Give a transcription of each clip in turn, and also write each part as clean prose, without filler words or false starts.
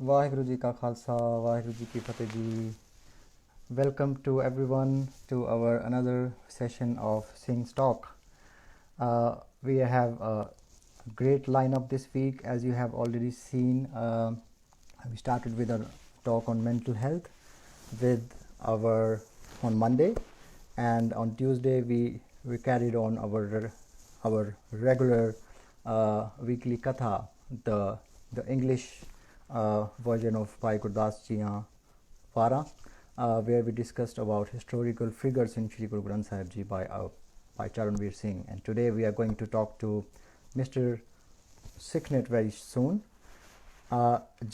ਵਾਹਿਗੁਰੂ ਜੀ ਕਾ ਖਾਲਸਾ ਵਾਹਿਗੁਰੂ ਜੀ ਕੀ ਫਤਿਹ ਜੀ. Welcome to everyone to our another session of Singh's talk. We have a great lineup this week, as you have already seen. We started with a talk on mental health with on Monday, and on Tuesday we carried on our regular weekly katha, the English version of Bhai Gurdas Jiyan Para, where we discussed about historical figures in Shri Guru Granth Sahib Ji by Charanveer Singh. And today we are going to talk to Mr. Mrsikhnet very soon.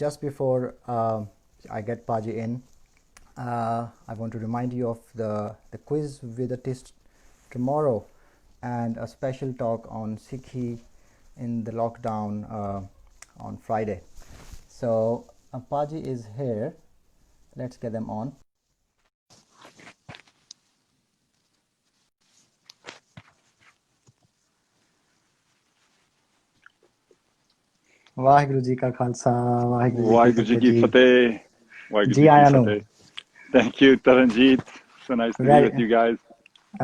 Just before I get Paji in, I want to remind you of the quiz with a test tomorrow and a special talk on Sikhi in the lockdown on Friday. So Paji is here. Let's get them on. Waheguru ji ਕਾ ਖਾਲਸਾ ਵਾਹਿਗੁਰੂ ਜੀ ਕੀ ਫਤਿਹ. ਵਾਹਿਗੁਰੂ ਜੀ ਆਇਆਂ ਨੂੰ. Thank you, Taranjeet. So nice to be with you guys.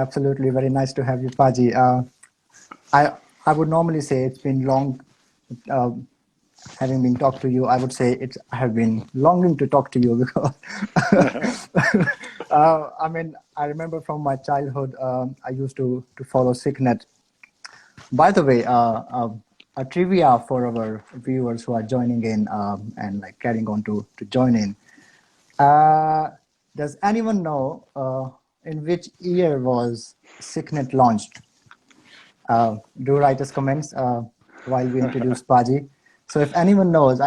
Absolutely, very nice to have you, Paji. I would normally say it's been long having been talked to you. I would say I have been longing to talk to you because I mean, I remember from my childhood, I used to follow Sikhnet. By the way, a trivia for our viewers who are joining in and like carrying on to join in. Does anyone know in which year was Sikhnet launched? Do write us comments while we introduce Paji. So if anyone knows, I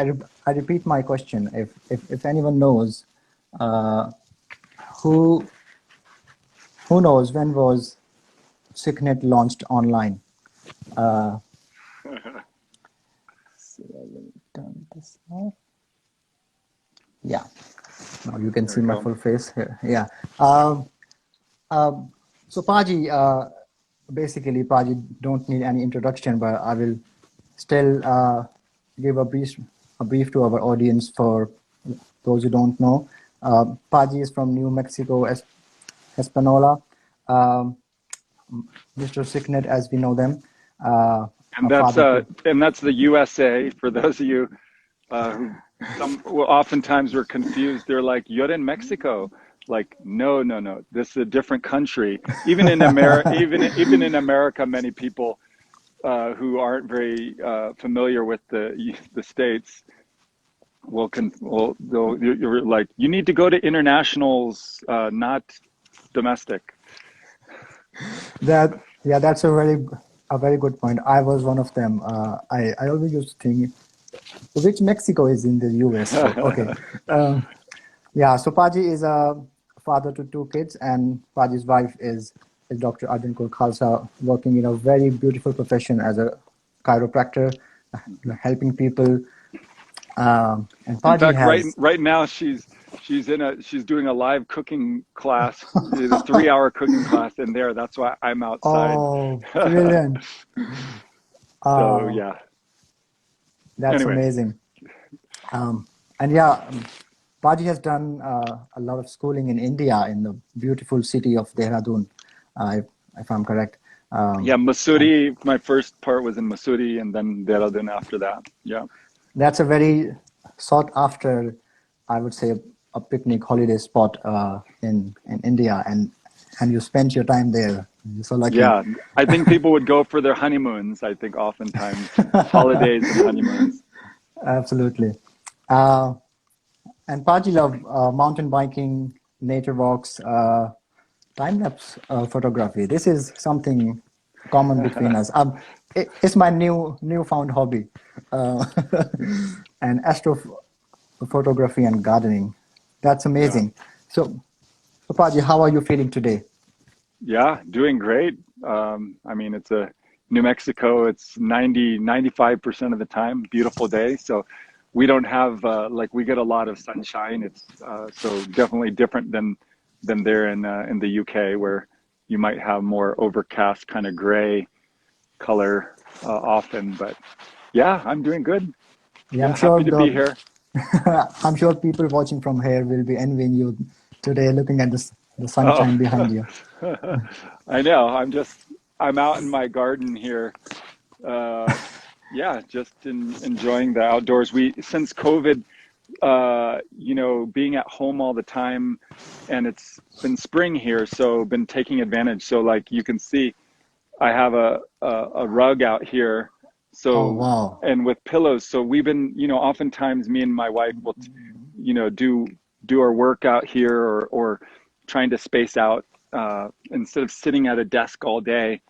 repeat my question. If anyone knows, who knows when was Sikhnet launched online? So I will turn this off. Yeah, now you can see my full face here. Yeah. So Paji, basically Paji don't need any introduction, but I will still give a brief to our audience for those who don't know. Paji is from New Mexico, Espanola. Mr. Mrsikhnet, as we know them. And that's the USA. For those of you who oftentimes were confused, they're like, "You're in Mexico." Like, no. This is a different country. Even in America, many people who aren't very familiar with the States you're like, you need to go to internationals, not domestic. That's a very good point. I was one of them. I always used to think which Mexico is in the US. So, okay. So Paji is a father to 2 kids, and Paji's wife is Dr. Arjun Kaur Khalsa, working in a very beautiful profession as a chiropractor, helping people. And Paji in fact, right now she's doing a live cooking class, a 3-hour cooking class in there. That's why I'm outside. Oh, brilliant! So yeah, that's amazing. And Paji has done a lot of schooling in India, in the beautiful city of Dehradun, if I'm correct. Mussoorie. My first part was in Mussoorie, and then Dehradun after that. Yeah. That's a very sought after, I would say, a picnic holiday spot in India, and you spent your time there. You're so lucky. Yeah, I think people would go for their honeymoons. I think oftentimes holidays and honeymoons. Absolutely. And Paji love mountain biking, nature walks, time-lapse photography. This is something common between us. It's my newfound hobby, and astrophotography and gardening. That's amazing. Yeah. So Paji, how are you feeling today? Yeah, doing great. I mean, it's New Mexico. It's 95% of the time beautiful day. So we don't have we get a lot of sunshine. It's so definitely different than there in the UK, where you might have more overcast, kind of gray color often. But yeah, I'm doing good. Yeah, I'm sure happy to be here. I'm sure people watching from here will be envying you today, looking at the Oh, sunshine behind you. I know. I'm out in my garden here. Uh, yeah, just enjoying the outdoors. Since COVID, being at home all the time, and it's been spring here, so been taking advantage. So like you can see, I have a rug out here, Oh so wow. and with pillows. So we've been, oftentimes me and my wife will, do our work out here, or trying to space out. Instead of sitting at a desk all day,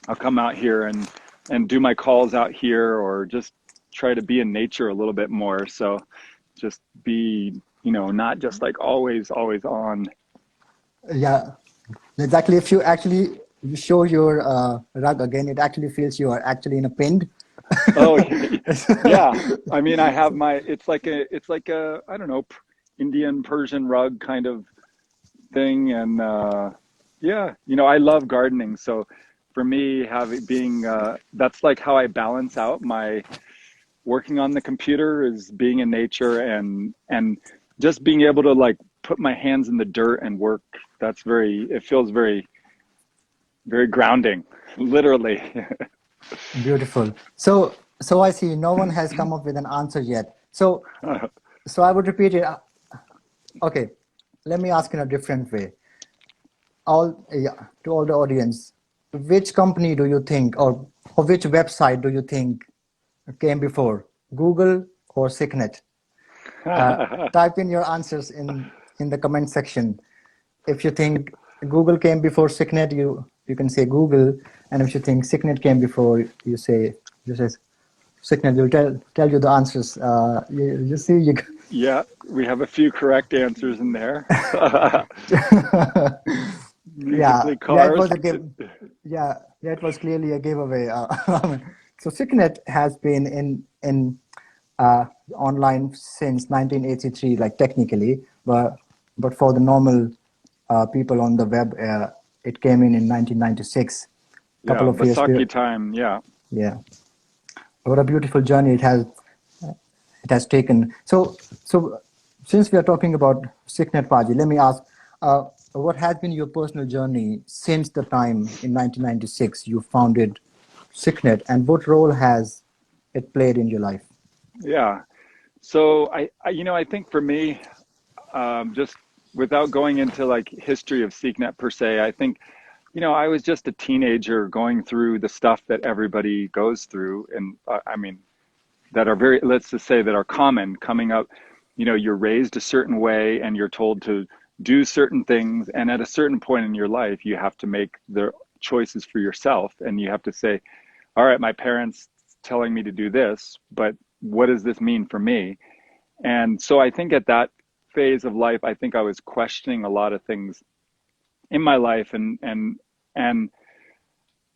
I'll come out here and do my calls out here, or just try to be in nature a little bit more. So just be, not just like always on. Yeah, exactly. If you actually show your rug again, it actually feels you are actually in a pind. Oh, yeah. I mean, I have it's like a, I don't know, Indian Persian rug kind of thing. And yeah, I love gardening. So for me, that's like how I balance out my working on the computer, is being in nature, and just being able to like put my hands in the dirt and work. It feels very, very grounding, literally. Beautiful. So I see no one has come up with an answer yet. So I would repeat it. Okay, let me ask in a different way. Yeah, to all the audience, which company do you think, or which website do you think came before, Google or Sicknet? Type in your answers in the comment section. If you think Google came before Sicknet, you can say Google, and if you think Sicknet came before, you say Sicknet. Will tell you the answers. You see, you. Yeah, we have a few correct answers in there. Yeah, Musically yeah, it cars. was a give. Yeah, it was clearly a giveaway. So Sicknet has been online since 1983, like technically, but for the normal people on the web, it came in 1996. Couple Yeah, of years. Basaki time. Yeah. Yeah, what a beautiful journey it has taken. So since we are talking about Sicknet, Paji, let me ask, what has been your personal journey since the time in 1996 you founded Sicknet, and what role has it played in your life? Yeah. So I think for me, just without going into like history of SeekNet per se, I think, I was just a teenager going through the stuff that everybody goes through. And I mean, that are very, let's just say, that are common coming up. You're raised a certain way and you're told to do certain things. And at a certain point in your life, you have to make the choices for yourself. And you have to say, all right, my parents telling me to do this, but what does this mean for me? And so I think at that phase of life, I think I was questioning a lot of things in my life, and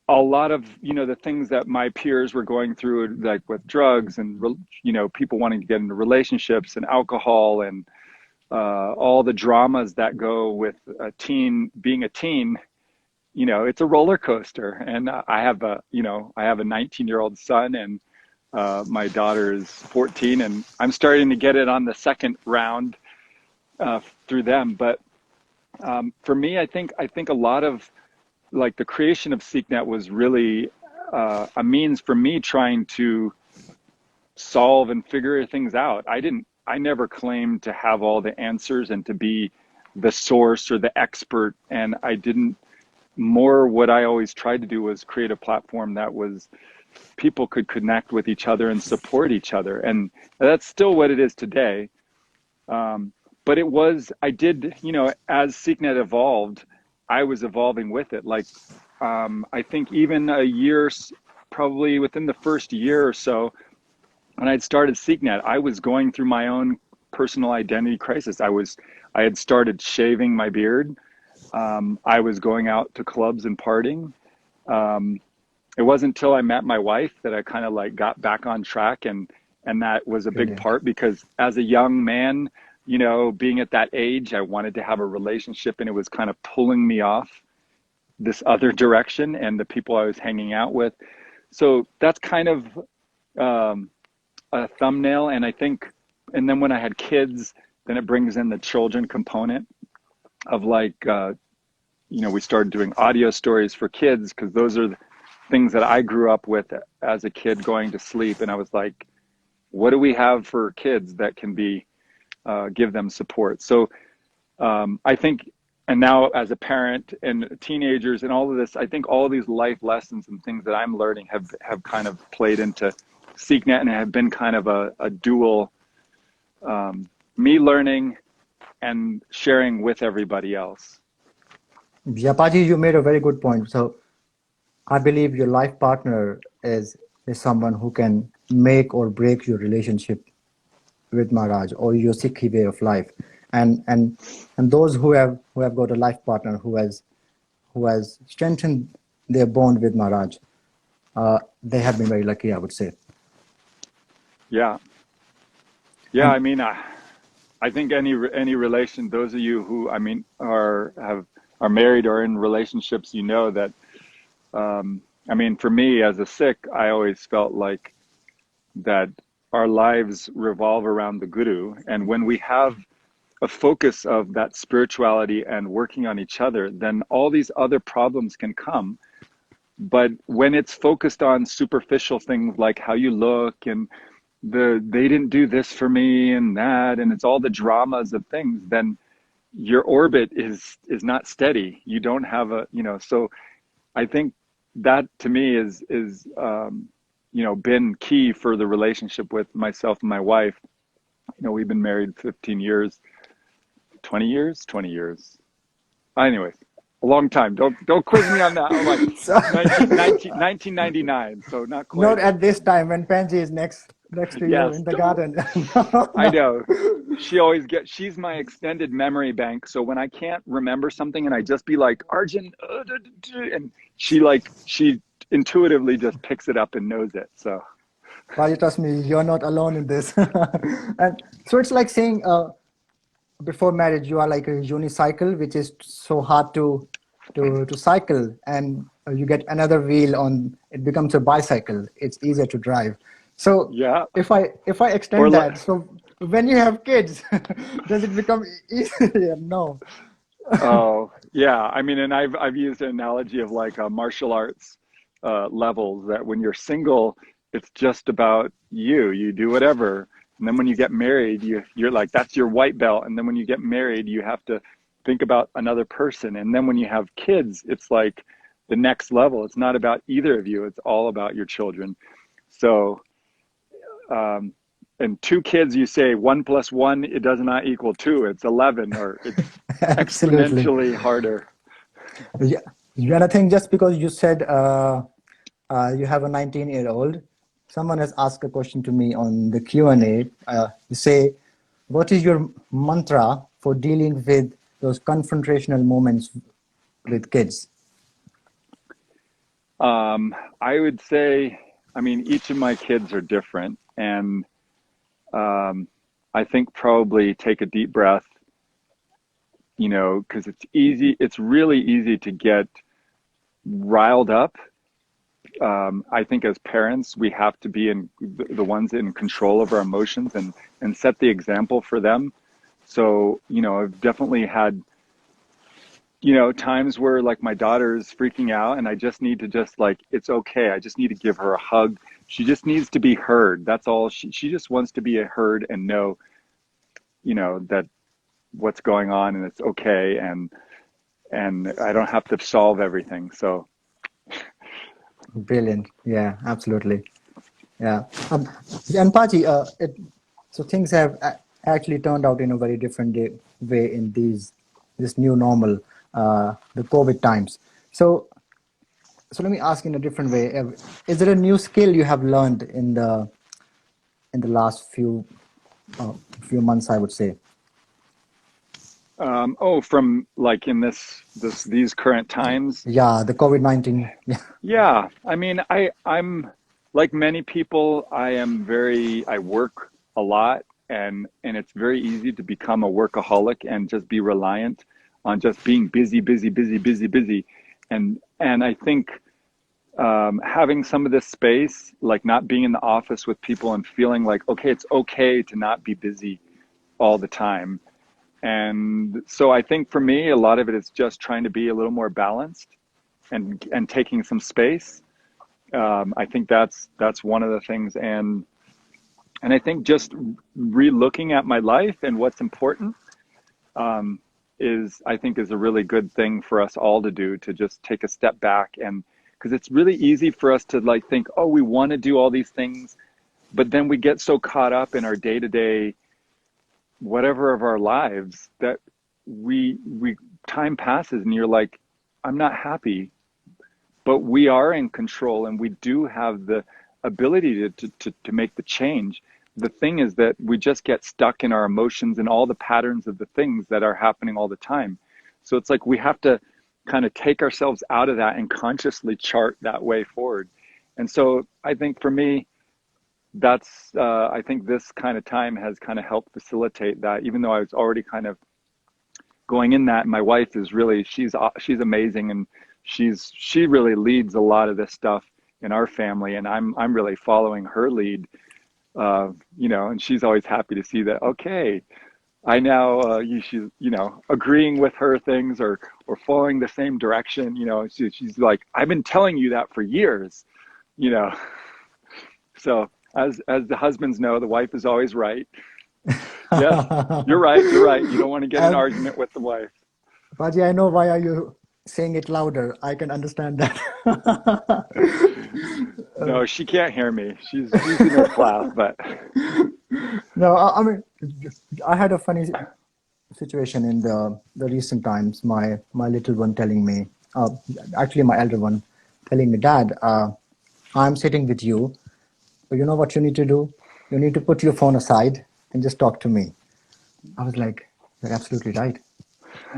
a lot of, the things that my peers were going through, like with drugs and, people wanting to get into relationships and alcohol, and all the dramas that go with being a teen. It's a roller coaster. And I have a 19-year-old son, and my daughter is 14, and I'm starting to get it on the second round through them. But for me, I think a lot of like the creation of SeekNet was really a means for me trying to solve and figure things out. I never claimed to have all the answers and to be the source or the expert. And I didn't, more what I always tried to do was create a platform that was, people could connect with each other and support each other. And that's still what it is today. Um, but I did, as SeekNet evolved, I was evolving with it. Like, I think even probably within the first year or so, when I'd started SeekNet, I was going through my own personal identity crisis. I had started shaving my beard. I was going out to clubs and partying. Um, it wasn't until I met my wife that I kind of like got back on track, and that was a big Brilliant. part, because as a young man, being at that age, I wanted to have a relationship, and it was kind of pulling me off this other direction and the people I was hanging out with. So that's kind of um, a thumbnail. And I think and then when I had kids, then it brings in the children component of like, we started doing audio stories for kids because those are the things that I grew up with as a kid going to sleep. And I was like, what do we have for kids that can be, give them support? So I think, and now as a parent and teenagers and all of this, I think all of these life lessons and things that I'm learning have kind of played into SikhNet and have been kind of a dual, me learning and sharing with everybody else. Yeah, Paji, you made a very good point. So I believe your life partner is someone who can make or break your relationship with Maharaj or your Sikh way of life. And those who have got a life partner who has strengthened their bond with Maharaj, they have been very lucky, I would say. Yeah. I mean, I think any relation, those of you who are married or in relationships, that I mean, for me as a Sikh, I always felt like that our lives revolve around the Guru, and when we have a focus of that spirituality and working on each other, then all these other problems can come. But when it's focused on superficial things like how you look and they didn't do this for me and that, and it's all the dramas of things, then your orbit is not steady. You don't have so I think that to me is been key for the relationship with myself and my wife. We've been married 15 years, 20 years. Anyways, a long time. Don't quiz me on that. I'm like So, 1999, so not quite. not at this time when Panji is next to you Yes, in the garden. I know. She's my extended memory bank. So when I can't remember something and I just be like, Arjun, and she intuitively just picks it up and knows it. So. Paji, trust me, you're not alone in this. And so it's like saying, before marriage, you are like a unicycle, which is so hard to cycle, and you get another wheel on, it becomes a bicycle. It's easier to drive. So Yeah. if I extend that, so when you have kids, does it become easier? No. Oh, yeah. I mean, and I've used an analogy of like martial arts levels, that when you're single, it's just about you. You do whatever. And then when you get married, you're like, that's your white belt. And then when you get married, you have to think about another person. And then when you have kids, it's like the next level. It's not about either of you. It's all about your children. So, and two kids, you say 1 + 1, it does not equal 2. It's 11, or it's Absolutely. exponentially harder. Yeah. And I think just because you said you have a 19-year-old, someone has asked a question to me on the Q&A. You say, what is your mantra for dealing with those confrontational moments with kids? I would say, I mean, each of my kids are different. And I think probably take a deep breath, because it's really easy to get riled up. I think as parents, we have to be the ones in control of our emotions and set the example for them. So, I've definitely had, times where like my daughter's freaking out and I just need to it's okay. I just need to give her a hug. She just needs to be heard. That's all. She just wants to be heard and know, that what's going on and it's okay. And I don't have to solve everything. So. Brilliant. Yeah, absolutely. Yeah. And Paji, so things have actually turned out in a very different way in this new normal, the COVID times. So let me ask in a different way. Is there a new skill you have learned in the last few months, I would say? From like in these current times. Yeah, the COVID-19. Yeah. Yeah. I mean, I'm like many people, I work a lot, and it's very easy to become a workaholic and just be reliant on just being busy. And I think having some of this space, like not being in the office with people and feeling like, okay, it's okay to not be busy all the time. And so I think for me, a lot of it is just trying to be a little more balanced and taking some space. I think that's one of the things, and I think just re-looking at my life and what's important, um, is I think is a really good thing for us all to do, to just take a step back. And because it's really easy for us to like think, oh, we want to do all these things, but then we get so caught up in our day-to-day whatever of our lives that we time passes and you're like, I'm not happy, but we are in control and we do have the ability to make the change. The thing is that we just get stuck in our emotions and all the patterns of the things that are happening all the time. So it's like we have to kind of take ourselves out of that and consciously chart that way forward. And so I think for me, that's I think this kind of time has kind of helped facilitate that, even though I was already kind of going in that. My wife is really, she's amazing, and she really leads a lot of this stuff in our family, and I'm really following her lead, you know, and she's always happy to see that, okay, I now she's, you know, agreeing with her things, or following the same direction, you know. She's like, I've been telling you that for years, you know. So as the husbands know, the wife is always right. Yes, you're right. You're right. You don't want to get in an And argument with the wife. Raji, I know why are you saying it louder. I can understand that. No, she can't hear me. She's in her class, but No, I mean, I had a funny situation in the recent times. My little one telling me, actually my elder one, telling me, Dad, I'm sitting with you, but you know what you need to do? You need to put your phone aside and just talk to me. I was like, you're absolutely right.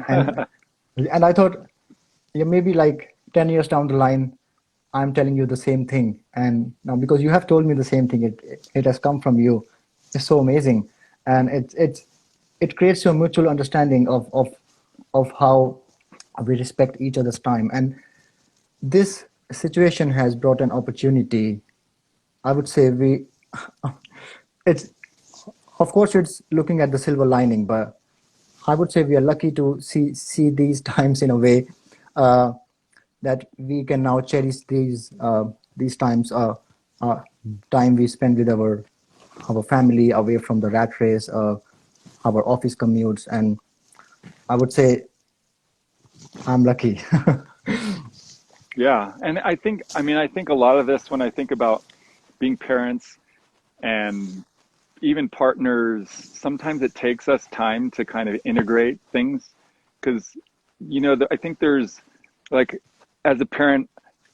And and I thought, yeah, maybe like 10 years down the line, I'm telling you the same thing. And now because you have told me the same thing, it has come from you. It's so amazing. And it creates a mutual understanding of how we respect each other's time. And this situation has brought an opportunity. I would say it's, of course, it's looking at the silver lining, but I would say we are lucky to see these times in a way, uh, that we can now cherish these times, time we spend with our family, away from the rat race, our office commutes, and I would say I'm lucky. yeah. And I think, I mean, I think a lot of this, when I think about being parents and even partners, sometimes it takes us time to kind of integrate things, because, you know, I think there's like, as a parent,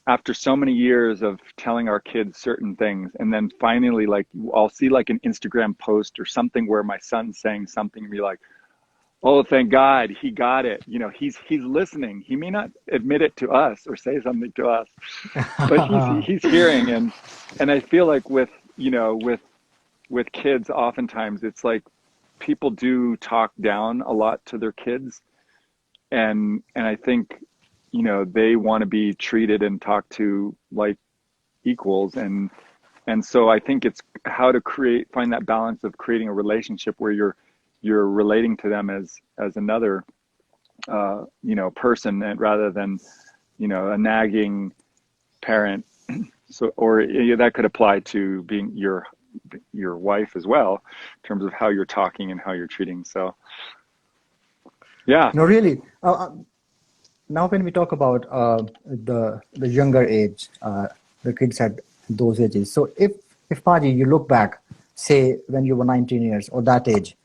after so many years of telling our kids certain things, and then finally, like, I'll see like an Instagram post or something where my son's saying something and be like, oh, thank God he got it. You know, he's listening. He may not admit it to us or say something to us, but he's hearing. And I feel like with, you know, with kids, oftentimes it's like people do talk down a lot to their kids, and I think, you know, they want to be treated and talked to like equals, and so I think it's how to find that balance of creating a relationship where you're relating to them as another, you know, person, and rather than, you know, a nagging parent. So, or yeah, that could apply to being your wife as well, in terms of how you're talking and how you're treating. So yeah. No, really. Now, when we talk about the younger age, the kids at those ages. So, if Paji, you look back, say when you were 19 years or that age,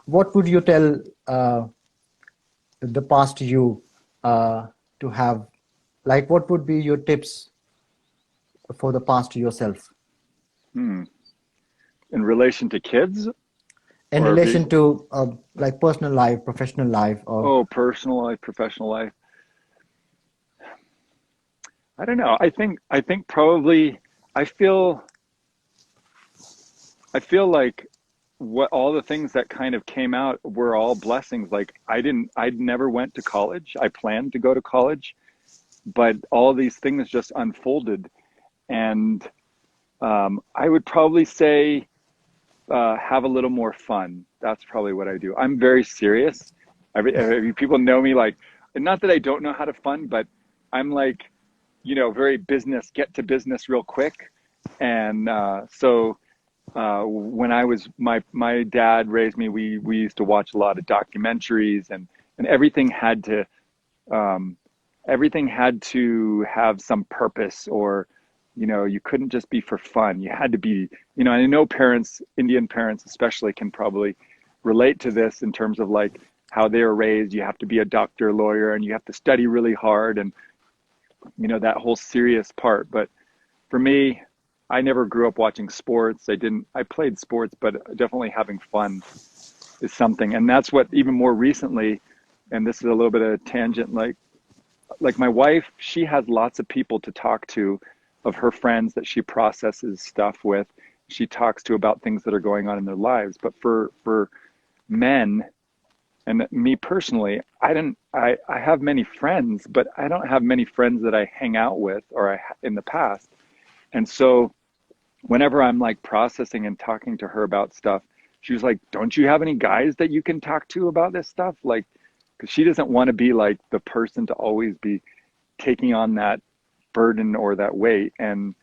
what would you tell the past you, to have, like, what would be your tips for the past yourself Hmm. In relation to kids, in or relation to like personal life, professional life, or oh, personal life, professional life? I don't know. I think probably I feel I feel like what all the things that kind of came out were all blessings. Like I never went to college. I planned to go to college, but all these things just unfolded. And I would probably say have a little more fun. That's probably what I do. I'm very serious. People know me like, not that I don't know how to fun, but I'm like, very business, get to business real quick. And so when I was, my dad raised me, we used to watch a lot of documentaries, and um, everything had to have some purpose, or you couldn't just be for fun. You had to be, and I know parents, Indian parents especially, can probably relate to this in terms of like how they were raised. You have to be a doctor, lawyer, and you have to study really hard, and that whole serious part. But for me, I never grew up watching sports. I played sports, but definitely having fun is something. And that's what, even more recently, and this is a little bit of a tangent, like my wife, she has lots of people to talk to, of her friends that she processes stuff with. She talks to about things that are going on in their lives. But for men, and me personally, I have many friends, but I don't have many friends that I hang out with, or in the past. And so whenever I'm like processing and talking to her about stuff, she was like, don't you have any guys that you can talk to about this stuff? Like, because she doesn't want to be like the person to always be taking on that burden or that weight. And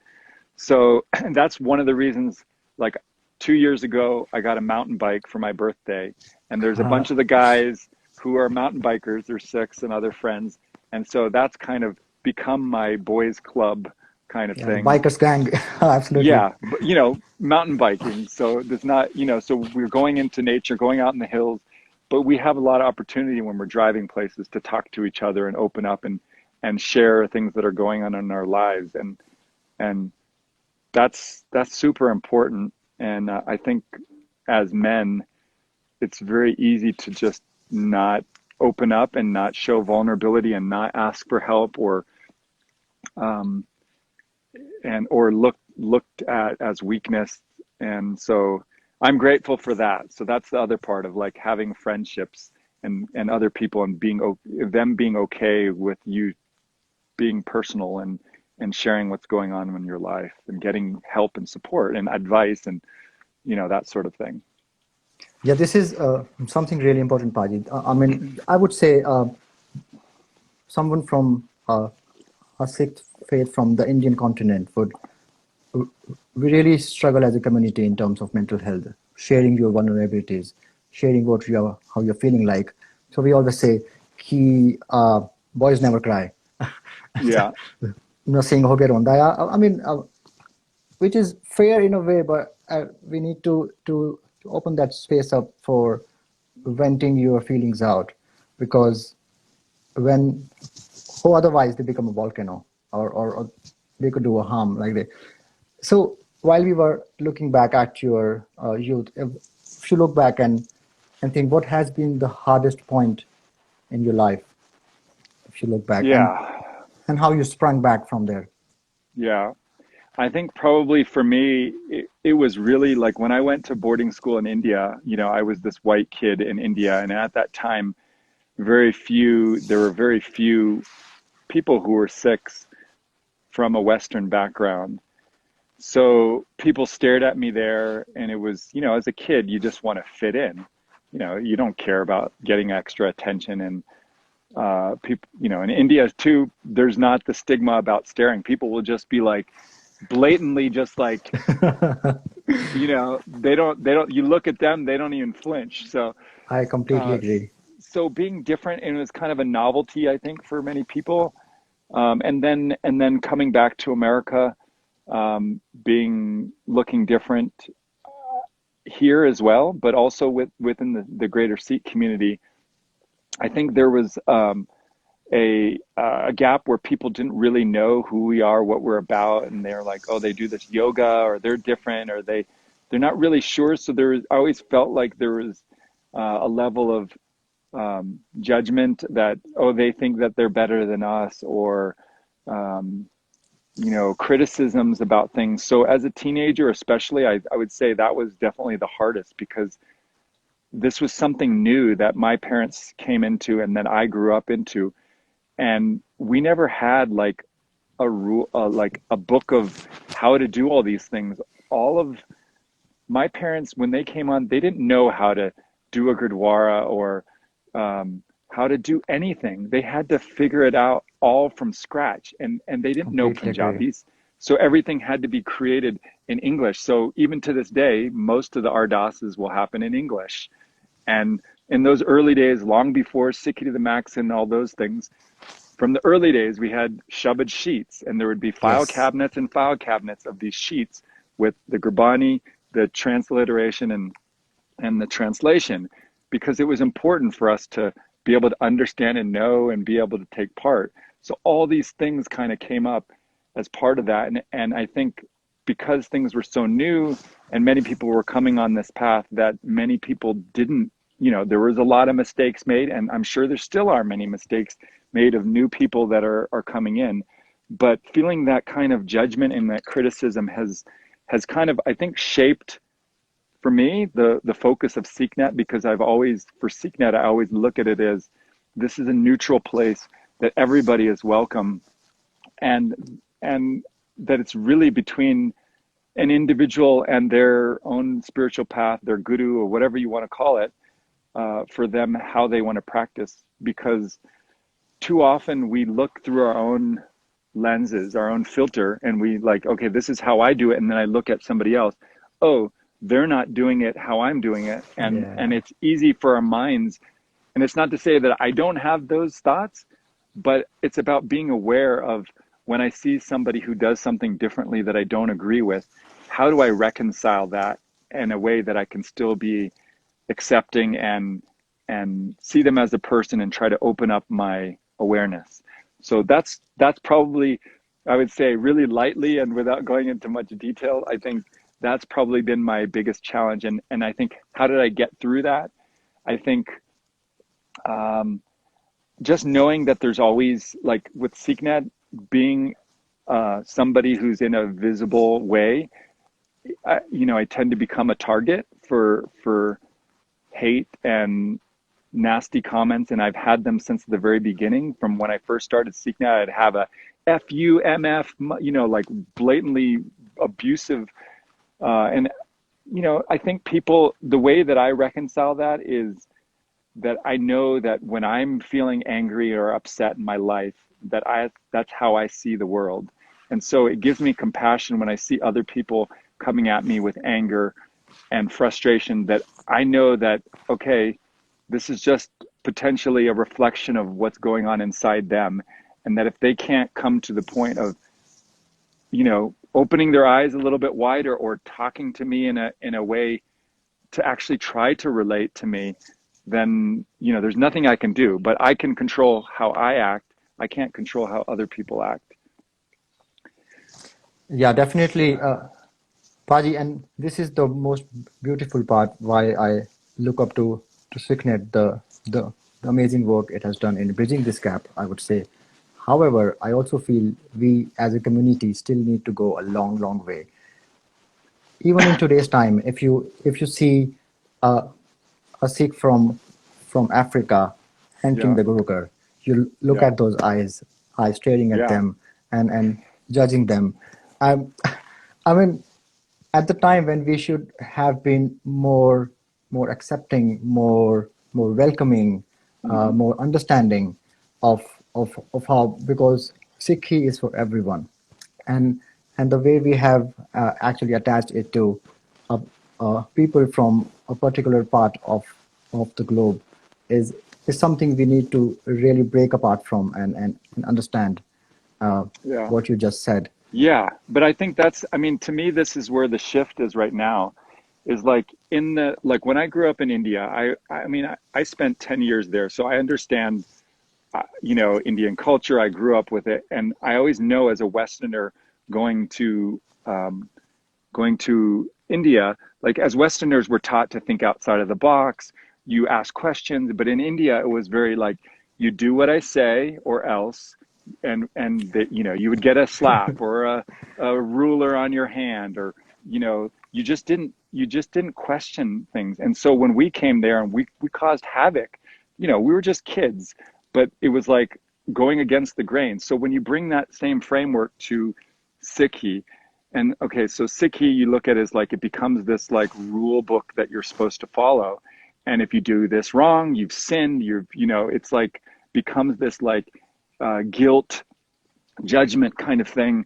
so that's one of the reasons, like 2 years ago, I got a mountain bike for my birthday, and there's a Uh, bunch of the guys who are mountain bikers, they're Sikhs and other friends. And so that's kind of become my boys club kind of yeah, thing. bikers gang. Absolutely. Yeah, but mountain biking. So there's not, so we're going into nature, going out in the hills, but we have a lot of opportunity when we're driving places to talk to each other and open up and share things that are going on in our lives. And that's super important. And I think as men, it's very easy to just not open up and not show vulnerability and not ask for help, um, or looked at as weakness. And so I'm grateful for that. So that's the other part of like having friendships and other people, and them being okay with you being personal and sharing what's going on in your life, and getting help and support and advice, and that sort of thing. Yeah, this is something really important, Pajit. I mean, I would say someone from a Sikh faith from the Indian continent would, we really struggle as a community in terms of mental health, sharing your vulnerabilities, sharing what you are, how you're feeling like. So we always say, "Ki boys never cry." Yeah. Nothing ho gaya ronda. I mean, which is fair in a way, but we need to open that space up for venting your feelings out, because when, or otherwise they become a volcano, or they could do a harm like that. So while we were looking back at your youth, if you look back and think what has been the hardest point in your life, if you look back, Yeah. and how you sprung back from there. Yeah. I think probably for me, it was really like when I went to boarding school in India, I was this white kid in India. And at that time, there were very few people who were Sikhs from a Western background. So people stared at me there, and it was, as a kid, you just want to fit in. You don't care about getting extra attention. And people, in India too, there's not the stigma about staring. People will just be like blatantly, just like, they don't, you look at them, they don't even flinch. So, I completely uh, agree. so being different, and it was kind of a novelty, I think, for many people. And then coming back to America, looking different here as well, but also within the greater Sikh community. I think there was a gap where people didn't really know who we are, what we're about, and they're like, oh, they do this yoga, or they're different, or they're not really sure. So I always felt like there was a level of judgment that, oh, they think that they're better than us, or um, criticisms about things. So as a teenager, especially, I would say that was definitely the hardest, because this was something new that my parents came into and that I grew up into. and we never had like a rule, like a book of how to do all these things. All of my parents, when they came on, they didn't know how to do a gurdwara or how to do anything. They had to figure it out all from scratch, and they didn't know Completely agree. Punjabis, so everything had to be created in English. So even to this day, most of the ardasas will happen in English. And in those early days, long before Sikhi to the Max and all those things, from the early days, we had Shabad sheets, and there would be file Yes, cabinets and file cabinets of these sheets with the Gurbani, the transliteration, and the translation, because it was important for us to be able to understand and know and be able to take part. So all these things kind of came up as part of that. And I think because things were so new and many people were coming on this path, that many people didn't, there was a lot of mistakes made, and I'm sure there still are many mistakes made of new people that are coming in. But feeling that kind of judgment and that criticism has kind of, I think, shaped for me the focus of SikhNet, because I've always, for SikhNet, I always look at it as this is a neutral place that everybody is welcome, and that it's really between an individual and their own spiritual path, their guru, or whatever you want to call it, for them, how they want to practice. Because too often we look through our own lenses, our own filter, and we like, okay, this is how I do it. And then I look at somebody else. Oh, they're not doing it how I'm doing it. And yeah, it's easy for our minds. And it's not to say that I don't have those thoughts, but it's about being aware of when I see somebody who does something differently that I don't agree with, how do I reconcile that in a way that I can still be accepting and see them as a person and try to open up my awareness. So that's probably, I would say, really lightly and without going into much detail, I think that's probably been my biggest challenge. And I think, how did I get through that? I think um, just knowing that there's always, like with SikhNet, being somebody who's in a visible way, I tend to become a target for hate and nasty comments, and I've had them since the very beginning. From when I first started SeekNet, I'd have a FUMF, like blatantly abusive. And I think people, the way that I reconcile that is that I know that when I'm feeling angry or upset in my life, that's how I see the world. And so it gives me compassion when I see other people coming at me with anger and frustration, that I know that, okay, this is just potentially a reflection of what's going on inside them. And that if they can't come to the point of, opening their eyes a little bit wider, or talking to me in a way to actually try to relate to me, then, there's nothing I can do, but I can control how I act. I can't control how other people act. yeah, definitely, Paji. And this is the most beautiful part why I look up to Sicknet, the amazing work it has done in bridging this gap, I would say. However, I also feel we as a community still need to go a long, long way. Even in today's time, if you see uh, a Sikh from Africa entering Yeah, the Gurukar, you look yeah, at those eyes staring at yeah. them and judging them. Um, I mean, at the time when we should have been more accepting, more welcoming, Hmm. more understanding of of how, because Sikhi is for everyone, and the way we have actually attached it to uh, people from a particular part of the globe is something we need to really break apart from and understand uh, Yeah. what you just said. Yeah, but I think that's, I mean, to me, this is where the shift is right now, is like like when I grew up in India, I mean, I spent 10 years there, so I understand, Indian culture. I grew up with it. And I always know, as a Westerner going um, going to India, like as Westerners, we're taught to think outside of the box. You ask questions, but in India, it was very like, you do what I say or else, and that, you would get a slap or a ruler on your hand, or you just didn't question things. And so when we came there and we caused havoc, we were just kids, but it was like going against the grain. So when you bring that same framework to Sikhi, and okay, so Sikhi you look at as like it becomes this like rule book that you're supposed to follow. And if you do this wrong, you've sinned, it's like becomes this like guilt, judgment kind of thing.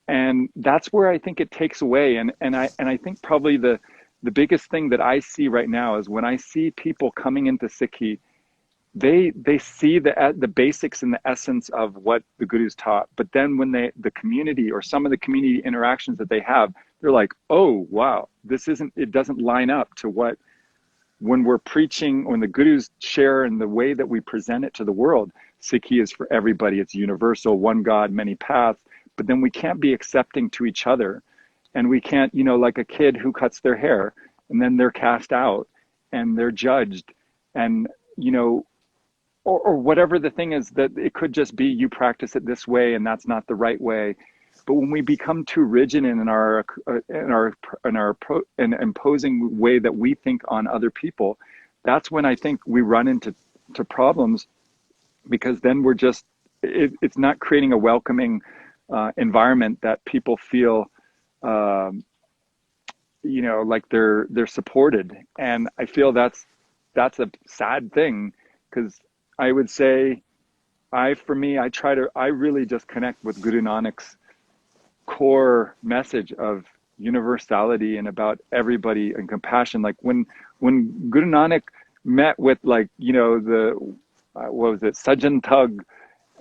And that's where I think it takes away. And I think probably the biggest thing that I see right now is when I see people coming into Sikhi, they see the basics and the essence of what the gurus taught, but then when the community or some of the community interactions that they have, they're like, oh wow, it doesn't line up to what, when we're preaching, when the gurus share and the way that we present it to the world. Sikhi is for everybody, it's universal, one God, many paths, but then we can't be accepting to each other, and we can't, like a kid who cuts their hair and then they're cast out and they're judged, and or whatever the thing is, that it could just be you practice it this way and that's not the right way. But when we become too rigid in our imposing way that we think on other people, that's when I think we run into problems, because then we're just it's not creating a welcoming environment that people feel like they're supported. And I feel that's a sad thing, because I would say I really just connect with Guru Nanak's core message of universality and about everybody and compassion. Like when Guru Nanak met with what was it, Sajjan Thug,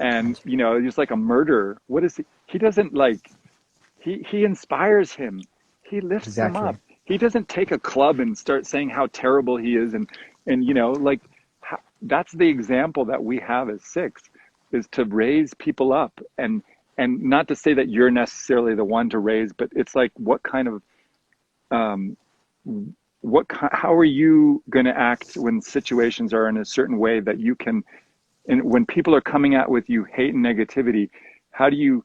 and he's like a murderer. What is he doesn't like, he inspires him. He lifts him up. He doesn't take a club and start saying how terrible he is, and that's the example that we have as Sikhs, is to raise people up, and not to say that you're necessarily the one to raise, but it's like, what kind of how are you going to act when situations are in a certain way that you can, and when people are coming out with you hate and negativity, how do you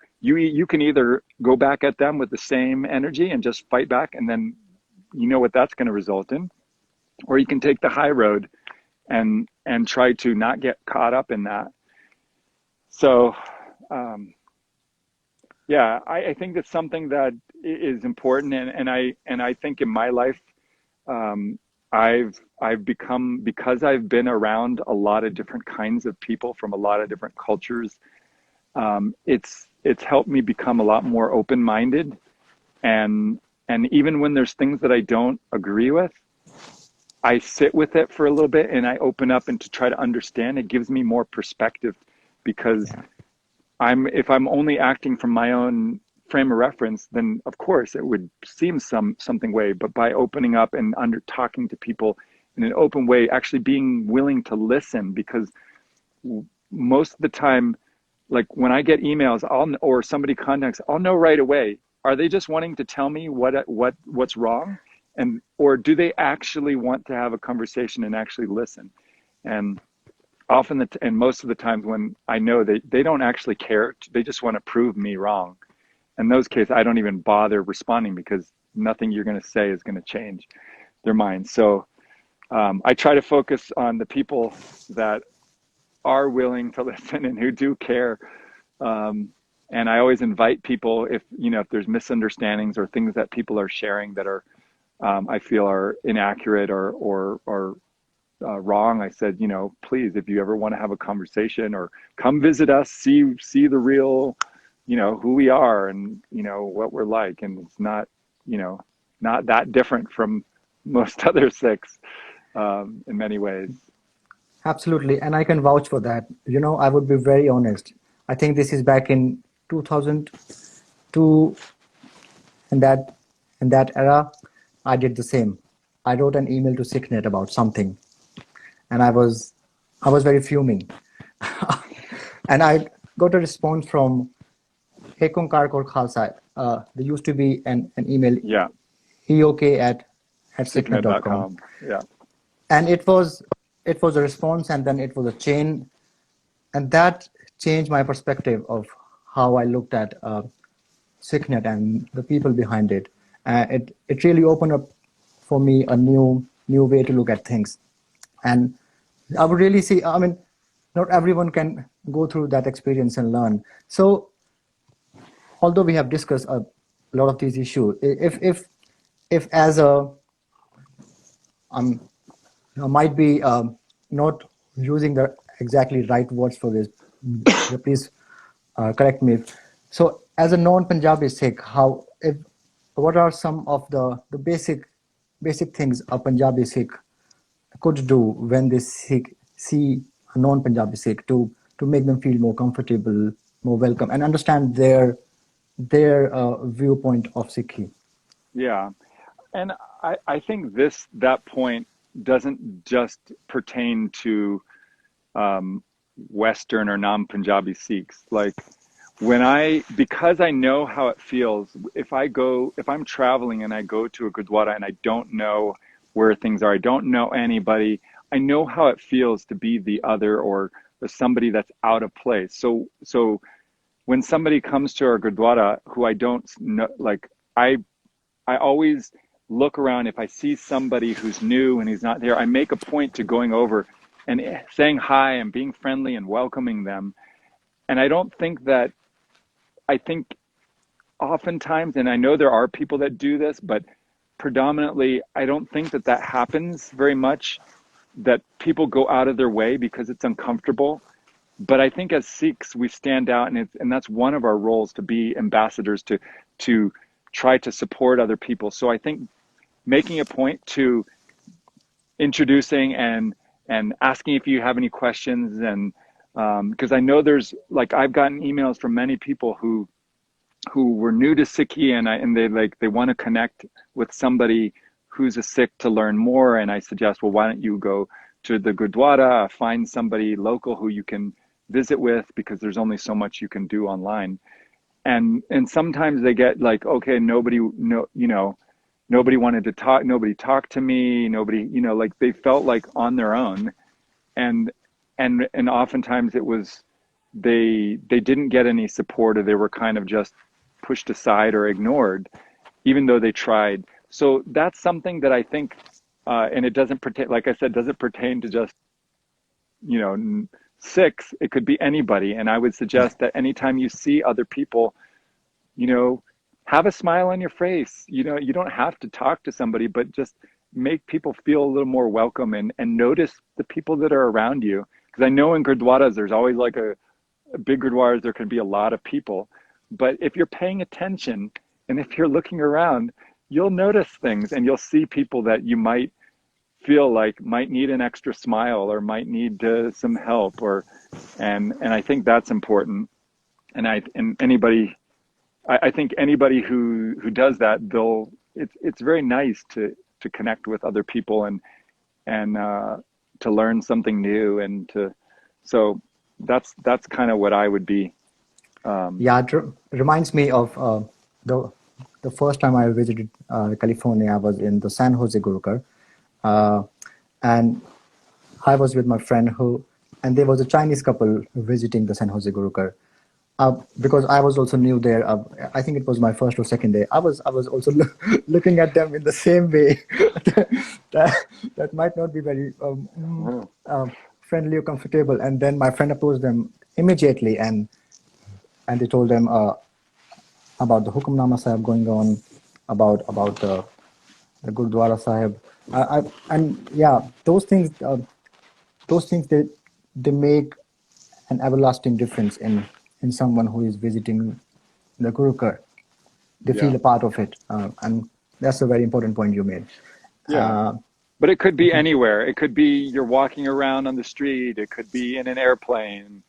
can either go back at them with the same energy and just fight back, and then what that's going to result in, or you can take the high road and try to not get caught up in that. So I think that's something that is important, and I think in my life I've become, because I've been around a lot of different kinds of people from a lot of different cultures, it's helped me become a lot more open-minded, and even when there's things that I don't agree with, I sit with it for a little bit and I open up and to try to understand. It gives me more perspective, because if I'm only acting from my own frame of reference, then of course it would seem something way. But by opening up and talking to people in an open way, actually being willing to listen, because most of the time, like when I get emails, or somebody contacts, I'll know right away. Are they just wanting to tell me what's wrong? Or do they actually want to have a conversation and actually listen? And often, and most of the times when I know they don't actually care, they just want to prove me wrong. In those cases, I don't even bother responding, because nothing you're going to say is going to change their mind. So I try to focus on the people that are willing to listen and who do care. And I always invite people, if there's misunderstandings or things that people are sharing that are I feel are inaccurate or wrong, I said, please, if you ever want to have a conversation or come visit us, see the real, who we are and, what we're like. And it's not, not that different from most other Sikhs in many ways. Absolutely, and I can vouch for that. I would be very honest. I think this is back in 2002. In that era, I did the same. I wrote an email to Mrsikhnet about something, and I was very fuming. And I got a response from Hekung Karkor Khalsa. There used to be an email. Yeah. heok@mrsikhnet.com. Yeah. And it was a response, and then it was a chain, and that changed my perspective of how I looked at Mrsikhnet and the people behind it. It really opened up for me a new way to look at things. And I would really see, not everyone can go through that experience and learn. So although we have discussed a lot of these issues, if as a um, might be not using the exactly right words for this, please correct me. So as a non-Punjabi Sikh, what are some of the basic things a Punjabi Sikh could do when they see a non-Punjabi Sikh to make them feel more comfortable, more welcome, and understand their viewpoint of Sikhi? Yeah. And I think that point doesn't just pertain to Western or non-Punjabi Sikhs. Like because I know how it feels, if I'm traveling and I go to a Gurdwara and I don't know where things are, I don't know anybody, I know how it feels to be the other or somebody that's out of place. So when somebody comes to our Gurdwara who I don't know, like I always look around. If I see somebody who's new and he's not there, I make a point to going over and saying hi and being friendly and welcoming them. And I think oftentimes, and I know there are people that do this, but predominantly, I don't think that happens very much, that people go out of their way because it's uncomfortable. But I think as Sikhs, we stand out, and that's one of our roles, to be ambassadors, to try to support other people. So I think making a point to introducing and asking if you have any questions, and because I know there's, like, I've gotten emails from many people who were new to Sikhi, and they want to connect with somebody who's a Sikh to learn more, and I suggest, well, why don't you go to the Gurdwara, find somebody local who you can visit with, because there's only so much you can do online. And sometimes they get like, okay, nobody wanted to talk, nobody talked to me, nobody, like they felt like on their own. And and oftentimes it was, they didn't get any support, or they were kind of just pushed aside or ignored, even though they tried. So that's something that I think, and it doesn't pertain, like I said, doesn't pertain to just, you know, Sikhs. It could be anybody. And I would suggest that anytime you see other people, have a smile on your face. You don't have to talk to somebody, but just make people feel a little more welcome, and notice the people that are around you. Because I know in Gurdwaras, there's always like a big Gurdwaras, there can be a lot of people. But if you're paying attention and if you're looking around, you'll notice things, and you'll see people that you might feel like might need an extra smile, or might need some help, and I think that's important. And I think anybody who does that, it's very nice to connect with other people, and to learn something new, so that's kind of what I would be. Yeah, it reminds me of the the first time I visited California. I was in the San Jose Gurukar, uh, and I was with my friend and there was a Chinese couple visiting the San Jose Gurukar. Because I was also new there. I think it was my first or second day. I was also looking at them in the same way. that, that might not be very friendly or comfortable. And then my friend approached them immediately, and they told them about the Hukamnama Sahib going on, about the Gurdwara Sahib. And yeah, those things they make an everlasting difference in someone who is visiting the Gurukar. They feel Yeah, a part of it, and that's a very important point you made. yeah. Uh, But it could be anywhere. It could be you're walking around on the street. It could be in an airplane.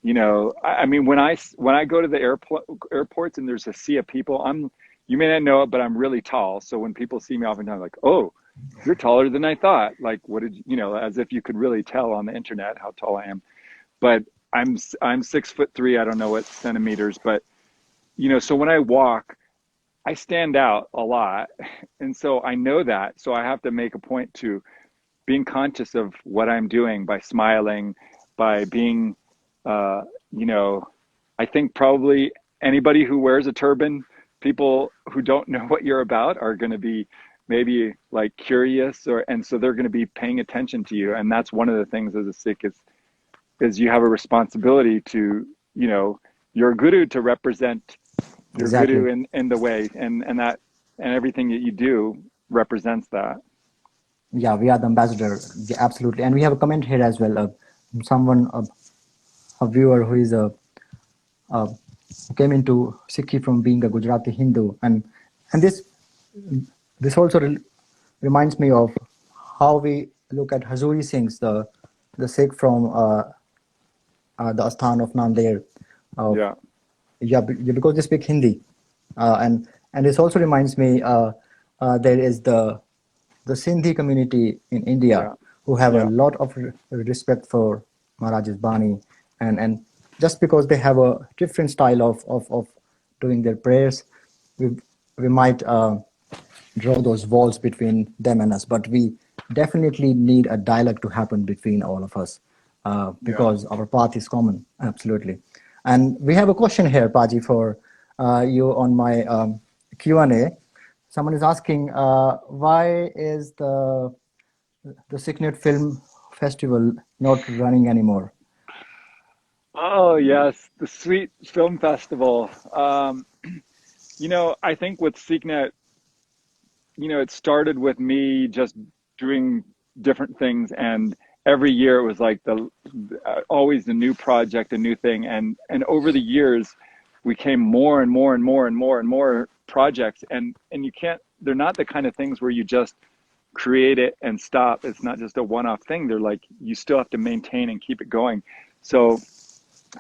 I mean, when I go to the airports and there's a sea of people, you may not know it, but I'm really tall. So when people see me, oftentimes like, oh, you're taller than I thought. Like, what did as if you could really tell on the internet how tall I am. But I'm 6'3". I don't know what centimeters, but so when I walk, I stand out a lot, and so I know that. So I have to make a point to being conscious of what I'm doing by smiling, by being, uh, you know, I think probably anybody who wears a turban, people who don't know what you're about are going to be maybe like curious, and so they're going to be paying attention to you. And that's one of the things as a Sikh is is you have a responsibility to, your guru to represent your Exactly. guru in the way, and that, and everything that you do represents that. Yeah, we are the ambassador. Yeah, absolutely. And we have a comment here as well. Someone, a viewer who is uh, came into Sikhi from being a Gujarati Hindu, and this also reminds me of how we look at Hazuri Singhs, the Sikh from the Asthan of Nanded. Uh, Yeah, yeah, because they speak Hindi, and this also reminds me there is the Sindhi community in India yeah, who have a yeah, lot of respect for Maharaj's Bani, and just because they have a different style of doing their prayers, we we might draw those walls between them and us, but we definitely need a dialogue to happen between all of us yeah. because our path is common, absolutely. And we have a question here, Paji, for you on my Q&A. Someone is asking, why is the Sikhnet Film Festival not running anymore? Oh yes, the Sweet Film Festival. I think with SeekNet, it started with me just doing different things, and every year it was like always the new project, a new thing, and over the years we came more and more and more and more and more projects, and you can't. They're not the kind of things where you just create it and stop. It's not just a one-off thing. They're like you still have to maintain and keep it going. So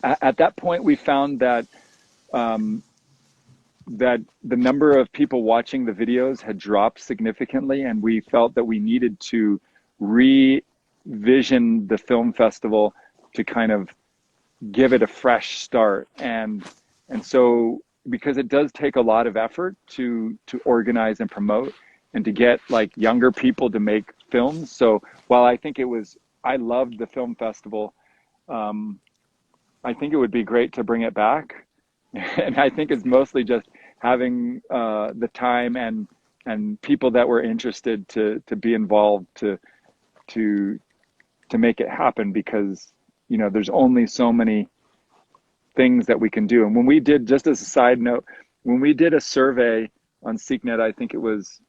at that point, we found um, that the number of people watching the videos had dropped significantly, and we felt that we needed to revision the film festival to kind of give it a fresh start. And so because it does take a lot of effort to organize and promote and to get like younger people to make films. So while I loved the film festival, um, I think it would be great to bring it back. And I think it's mostly just having the time and people that were interested to be involved to to make it happen, because there's only so many things that we can do. And when we did, just as a side note, when we did a survey on SeekNet, I think it was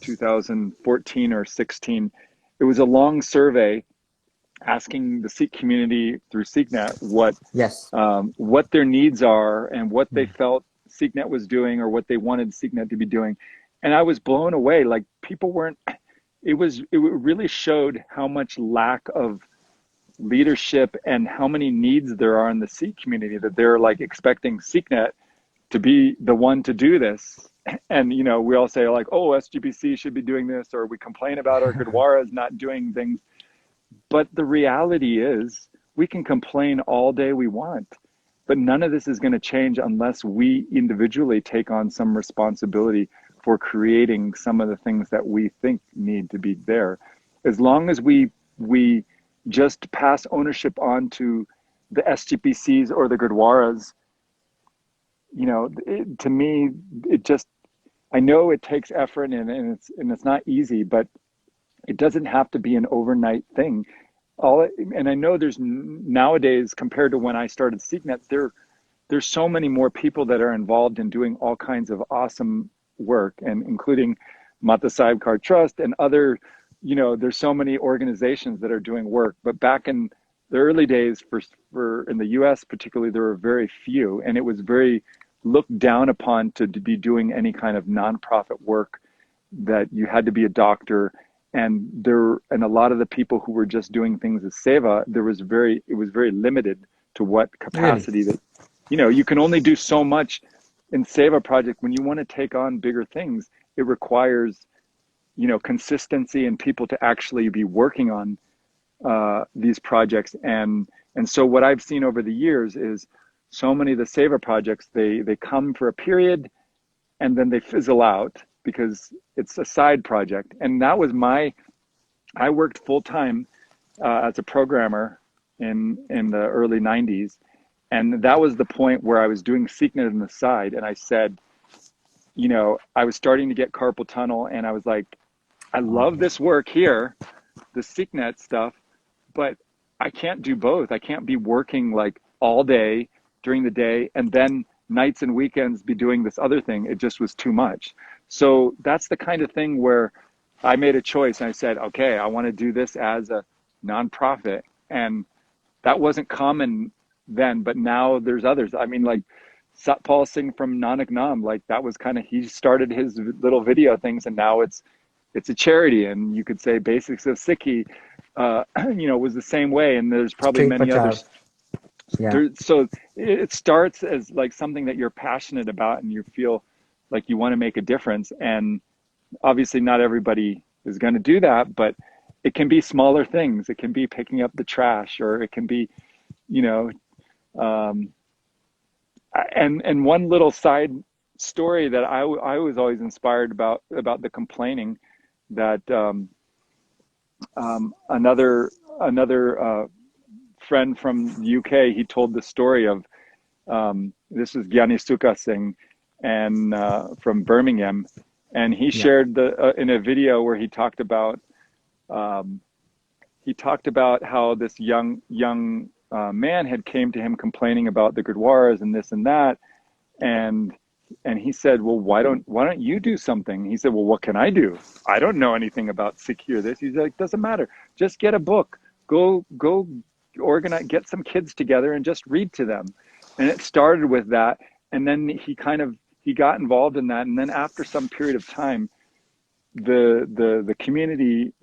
2014 or 16, it was a long survey asking the Sikh community through SeekNet Yes. what their needs are and what they felt SeekNet was doing or what they wanted SeekNet to be doing. And I was blown away. Like people weren't. It really showed how much lack of leadership and how many needs there are in the Sikh community, that they're like expecting SeekNet to be the one to do this. And we all say like, oh, SGPC should be doing this, or we complain about our Gurdwaras not doing things. But the reality is, we can complain all day we want, but none of this is going to change unless we individually take on some responsibility for creating some of the things that we think need to be there. As long as we just pass ownership on to the SGPCs or the Gurdwaras, to me, it just, I know it takes effort, and it's not easy, but it doesn't have to be an overnight thing. And I know there's nowadays, compared to when I started SeekNet, there's so many more people that are involved in doing all kinds of awesome work, and including Mata Sahib Kar Trust and other, there's so many organizations that are doing work. But back in the early days, for in the US particularly, there were very few, and it was very looked down upon to be doing any kind of nonprofit work, that you had to be a doctor. And a lot of the people who were just doing things as seva, it was very limited to what Really? capacity that, you can only do so much in seva project. When you want to take on bigger things, it requires, consistency and people to actually be working on these projects. And so what I've seen over the years is so many of the seva projects, they come for a period and then they fizzle out because it's a side project. And that was I worked full time as a programmer in the early 90s. And that was the point where I was doing SeekNet on the side. And I said, I was starting to get carpal tunnel, and I was like, I love this work here, the SeekNet stuff, but I can't do both. I can't be working like all day during the day and then nights and weekends be doing this other thing. It just was too much. So that's the kind of thing where I made a choice and I said, okay, I want to do this as a nonprofit. And that wasn't common then, but now there's others. I mean, like Satpal Singh from Nanak Nam, like that was kind of, he started his little video things and now it's a charity. And you could say Basics of Sikhi, was the same way. And there's probably Street many Prachar. others. Yeah, So it starts as like something that you're passionate about and you feel like you want to make a difference. And obviously not everybody is going to do that, but it can be smaller things. It can be picking up the trash, or it can be, you know, um, and one little side story that I was always inspired about the complaining, that another friend from the UK, he told the story of this is Gurmustuk Singh and from Birmingham, and he yeah, shared the in a video where um, he talked about how this young man had came to him complaining about the Gurdwaras and this and that, and he said, well, why don't you do something? He said, well, what can I do? I don't know anything about Sikh or this. He's like, doesn't matter. Just get a book. Go organize, get some kids together and just read to them. And it started with that. And then he got involved in that. And then after some period of time, the community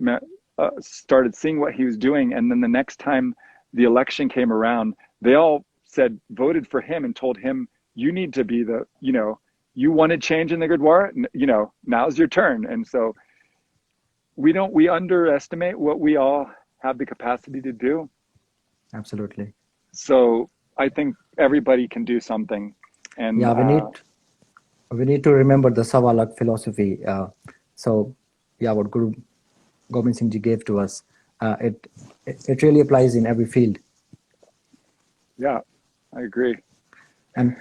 started seeing what he was doing. And then the next time the election came around, they all voted for him and told him, you need to be you wanted change in the Gurdwara, now's your turn. And so we underestimate what we all have the capacity to do. absolutely. So I think everybody can do something. And Yeah, we need to remember the Savalak philosophy. So, yeah, what Guru Gobind Singh Ji gave to us, it really applies in every field. yeah, I agree. And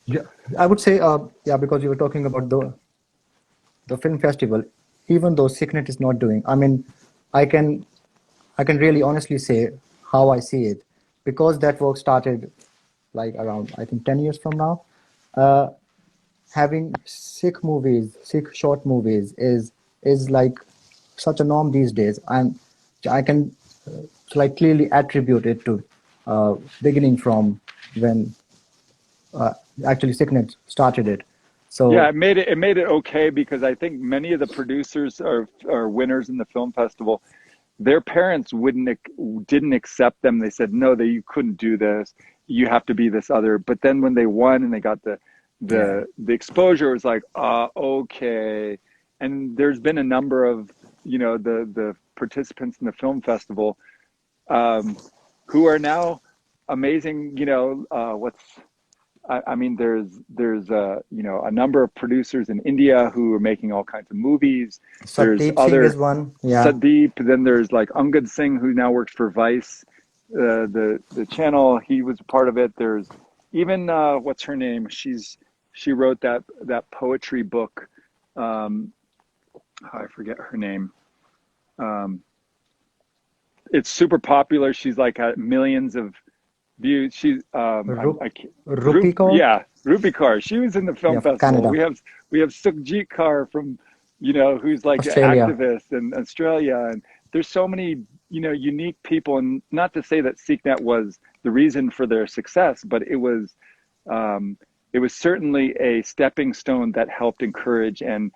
yeah, I would say, yeah, because you were talking about the film festival, even though Sikhnet is not doing, I mean, I can really honestly say how I see it, because that work started like around, I think, 10 years from now. Uh, Having Sikh movies, Sikh short movies is like such a norm these days, and I can like clearly attribute it to beginning from when actually Sikhnet started it. Yeah, So it made it okay, because I think many of the producers are winners in the film festival. Their parents didn't accept them. They said, no, that you couldn't do this. You have to be this other. But then when they won and they got yeah, the exposure, it was like, okay. And there's been a number of, the participants in the film festival, who are now amazing. I mean, there's a number of producers in India who are making all kinds of movies. There's Satdeep Singh is other one. Yeah, Sadeep. Then there's like Angad Singh, who now works for Vice, the channel. He was part of it. There's even what's her name? She wrote that poetry book. I forget her name. Um, it's super popular. She's like had millions of views. She's Rup, I can't, Rupikor, Rupi Kaur. She was in the film yeah, from festival. Canada, We have Sukhjit Kaur from, who's like an Australia. activist in Australia. And there's so many, unique people. And not to say that SeekNet was the reason for their success, but it was certainly a stepping stone that helped encourage and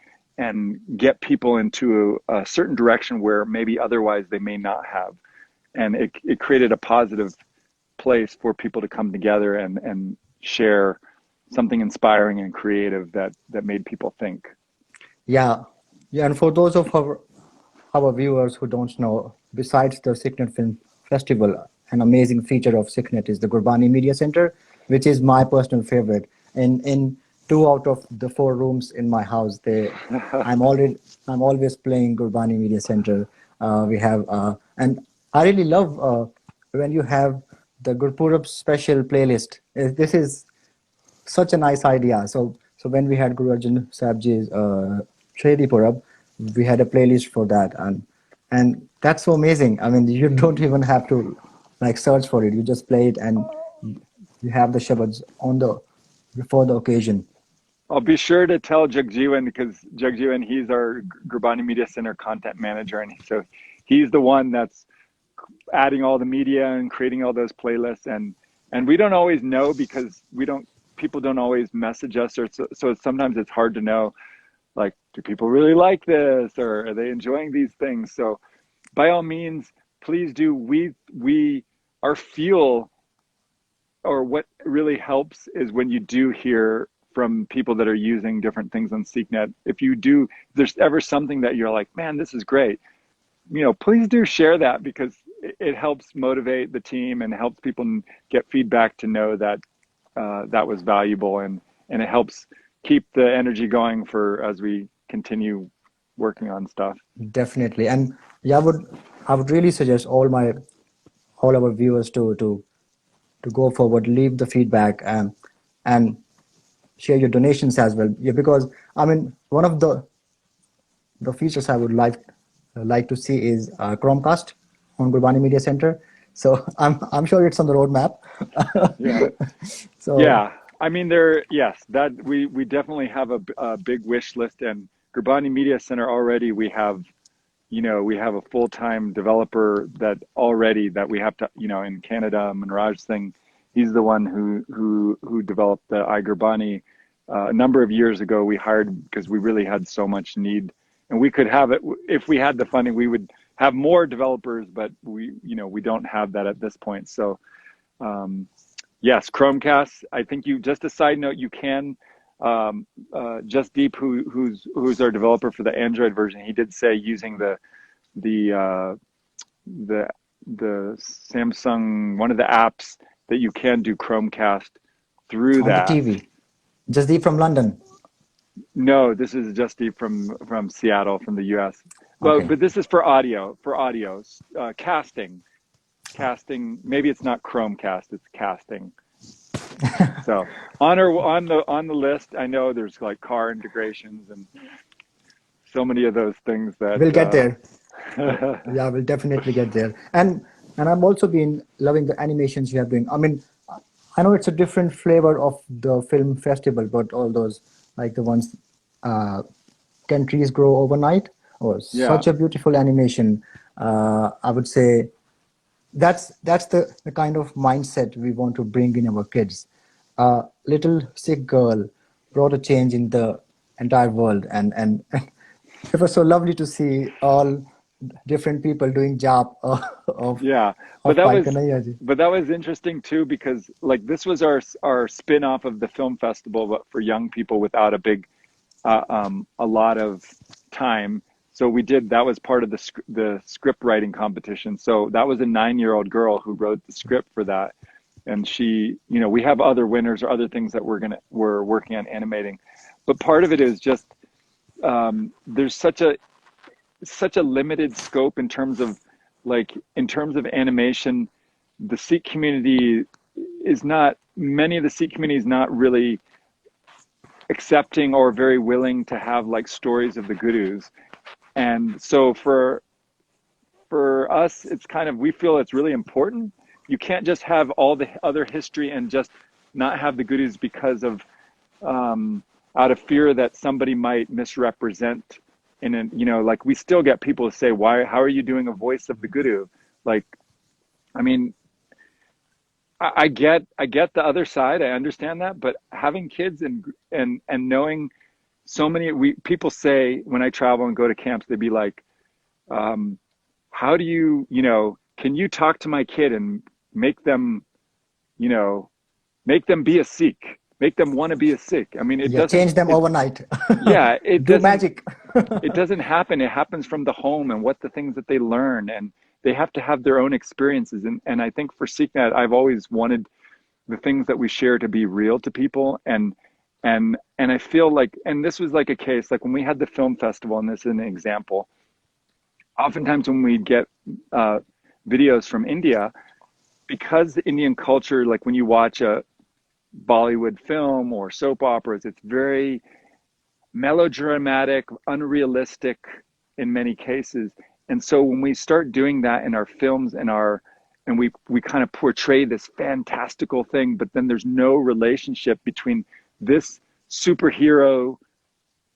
get people into a certain direction where maybe otherwise they may not have. And it created a positive place for people to come together and share something inspiring and creative that made people think. Yeah, yeah, and for those of our viewers who don't know, besides the Sikhnet Film Festival, an amazing feature of Sikhnet is the Gurbani Media Center, which is my personal favorite. In 2 out of the 4 rooms in my house, I'm always playing Gurbani Media Center. We have and I really love when you have the Gurpurab special playlist. This is such a nice idea. So when we had Guru Arjan Sahib Ji's Shahidi Purab, we had a playlist for that, and that's so amazing. I mean, you don't even have to like search for it. You just play it, and you have the shabads on the before the occasion. I'll be sure to tell Jagjiwan, because Jagjiwan, he's our Gurbani Media Center content manager, and so he's the one that's adding all the media and creating all those playlists. And we don't always know, because people don't always message us, or so sometimes it's hard to know, like, do people really like this, or are they enjoying these things? So by all means, please do. We our fuel, or what really helps, is when you do hear from people that are using different things on SikhNet. If there's ever something that you're like, man, this is great, please do share that, because it helps motivate the team and helps people get feedback to know that that was valuable, and it helps keep the energy going for as we continue working on stuff. Definitely. And yeah, I would really suggest all our viewers to go forward, leave the feedback, and share your donations as well. Yeah, because I mean, one of the features I would like to see is Chromecast on Gurbani Media Center. So I'm sure it's on the roadmap. Yeah. So Yeah, I mean, yes, that we definitely have a big wish list. And Gurbani Media Center already, we have a full-time developer that we have to, in Canada, Manraj Singh, he's the one who developed the iGurbani a number of years ago. We hired because we really had so much need, and we could have it if we had the funding. We would have more developers, but we don't have that at this point. So. Yes, Chromecast. I think just a side note, you can, Just Deep, who's our developer for the Android version, he did say using the the Samsung, one of the apps, that you can do Chromecast through on the that. TV, just deep from London. No, this is Just Deep from Seattle, from the US. Okay. But this is for audio, casting. Maybe it's not Chromecast, it's casting. So on the list, I know there's like car integrations and so many of those things that We'll get there. Yeah, we'll definitely get there. And I've also been loving the animations you are doing. I mean, I know it's a different flavor of the film festival, but all those, like the ones, uh, Can Trees Grow Overnight? Oh, yeah. such a beautiful animation. I would say that's the kind of mindset we want to bring in our kids. Little Sikh girl brought a change in the entire world, and it was so lovely to see all different people doing job of Yeah, but of that Bhai was Kanhaiya ji. but that was interesting too, because like this was our spin-off of the film festival, but for young people without a lot of time. So that was part of the script writing competition. So that was a 9-year-old girl who wrote the script for that, and we have other winners or other things that we're working on animating, but part of it is just there's such a limited scope in terms of animation. The Sikh community many of the Sikh community is not really accepting or very willing to have like stories of the gurus. And so for us, it's kind of, we feel it's really important. You can't just have all the other history and just not have the gurus because of out of fear that somebody might misrepresent like we still get people to say, how are you doing a voice of the guru? Like, I mean, I get the other side. I understand that, but having kids and knowing so many, people say when I travel and go to camps, they'd be like, how do can you talk to my kid and make them, you know, make them be a Sikh, make them want to be a Sikh? I mean, Yeah, change them overnight. yeah, it Do doesn't, magic. it doesn't happen. It happens from the home and what the things that they learn, and they have to have their own experiences. And I think for SikhNet, I've always wanted the things that we share to be real to people. And I feel like, and this was like a case, like when we had the film festival, and this is an example, oftentimes when we get videos from India, because the Indian culture, like when you watch a Bollywood film or soap operas, it's very melodramatic, unrealistic in many cases. And so when we start doing that in our films and and we kind of portray this fantastical thing, but then there's no relationship between this superhero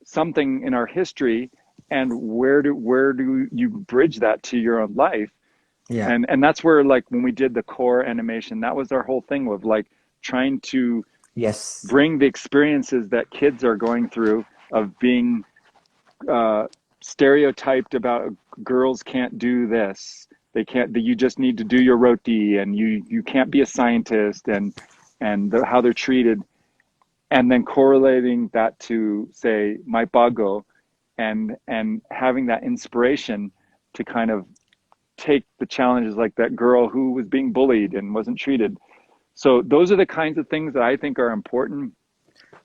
something in our history and where do you bridge that to your own life. Yeah. And that's where, like, when we did the core animation, that was our whole thing of like trying to Yes. bring the experiences that kids are going through of being stereotyped about girls can't do this, they can't, you just need to do your roti, and you can't be a scientist, and how they're treated, and then correlating that to, say, my bago, and having that inspiration to kind of take the challenges, like that girl who was being bullied and wasn't treated. So those are the kinds of things that I think are important.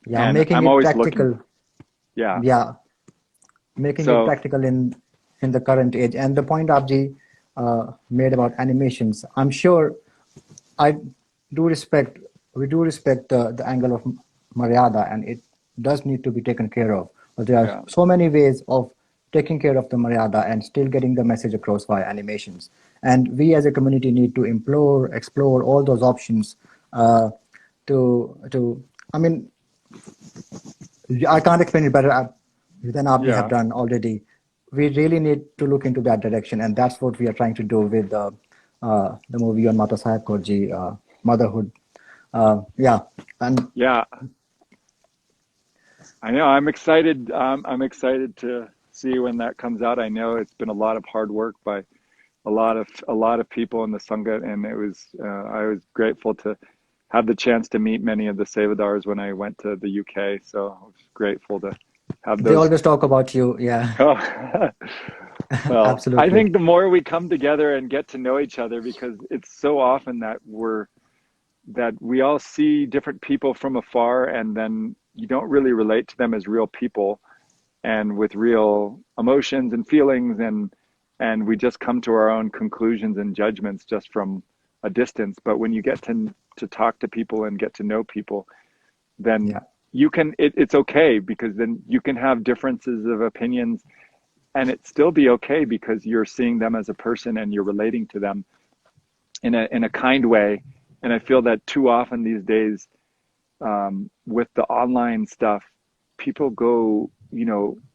Yeah, and making I'm it always practical. looking. Yeah. Yeah, making it practical in the current age. And the point Abji made about animations, I'm sure I do respect, we do respect the angle of Maryada, and it does need to be taken care of. But there are so many ways of taking care of the Maryada and still getting the message across via animations. And we as a community need to explore all those options to, I mean, I can't explain it better than Abhi have done already. We really need to look into that direction, and that's what we are trying to do with the movie on Mata Sahib Kaurji, motherhood. Yeah, and yeah, I know. I'm excited. I'm excited to see when that comes out. I know it's been a lot of hard work by a lot of people in the Sangat, and it was I was grateful to have the chance to meet many of the Sevadars when I went to the UK. So I was grateful to have those. They always talk about you. Yeah. Oh. Well, absolutely. I think the more we come together and get to know each other, because it's so often that we all see different people from afar, and then you don't really relate to them as real people and with real emotions and feelings, and we just come to our own conclusions and judgments just from a distance. But when you get to talk to people and get to know people, then you can, it's okay, because then you can have differences of opinions and it still be okay, because you're seeing them as a person and you're relating to them in a kind way. And I feel that too often these days, with the online stuff, people go,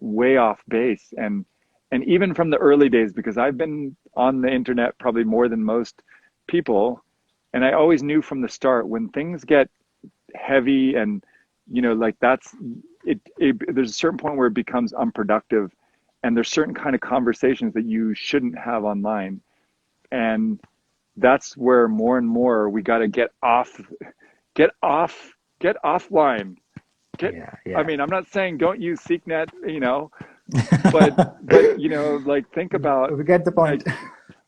way off base, and even from the early days, because I've been on the internet probably more than most people, and I always knew from the start, when things get heavy and like that's it, there's a certain point where it becomes unproductive, and there's certain kind of conversations that you shouldn't have online, and that's where more and more we got to get offline. I mean, I'm not saying don't use Sikhnet, but like, think about, we get the point. Like,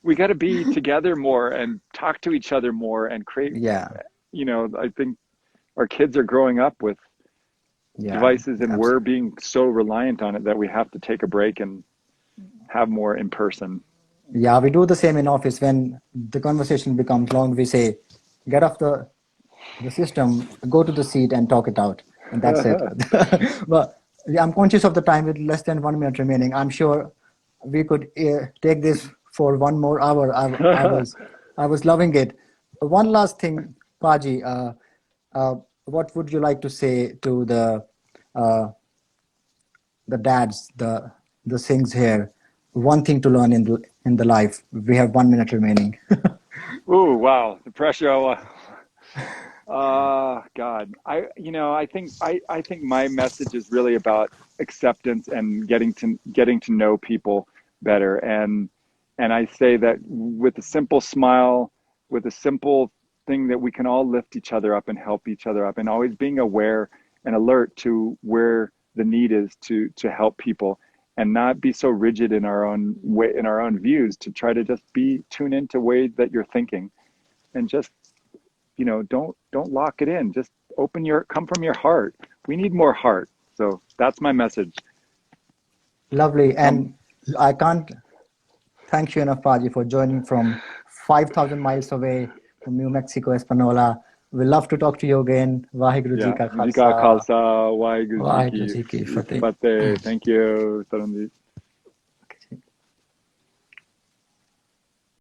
we got to be together more and talk to each other more and create. I think our kids are growing up with devices, and we're being so reliant on it that we have to take a break and have more in person. Yeah, we do the same in office. When the conversation becomes long, we say, get off the system, go to the seat and talk it out. And that's it. But I'm conscious of the time with less than 1 minute remaining. I'm sure we could take this for one more hour. I was loving it. One last thing, Paji, what would you like to say to the dads, the Singhs here? One thing to learn in the life. We have 1 minute remaining. Ooh, wow, the pressure. God, I think my message is really about acceptance and getting to know people better. And I say that with a simple smile, with a simple thing, that we can all lift each other up and help each other up, and always being aware and alert to where the need is to help people, and not be so rigid in our own way, in our own views, to try to just tune into ways that you're thinking, and just, don't lock it in. Just come from your heart. We need more heart. So that's my message. Lovely. And I can't thank you enough, Paji, for joining from 5,000 miles away from New Mexico, Espanola. We'd love to talk to you again. Vaheguru Ji ka Khalsa. Waheguru Ji ki Fateh. Thank you, Taranjit.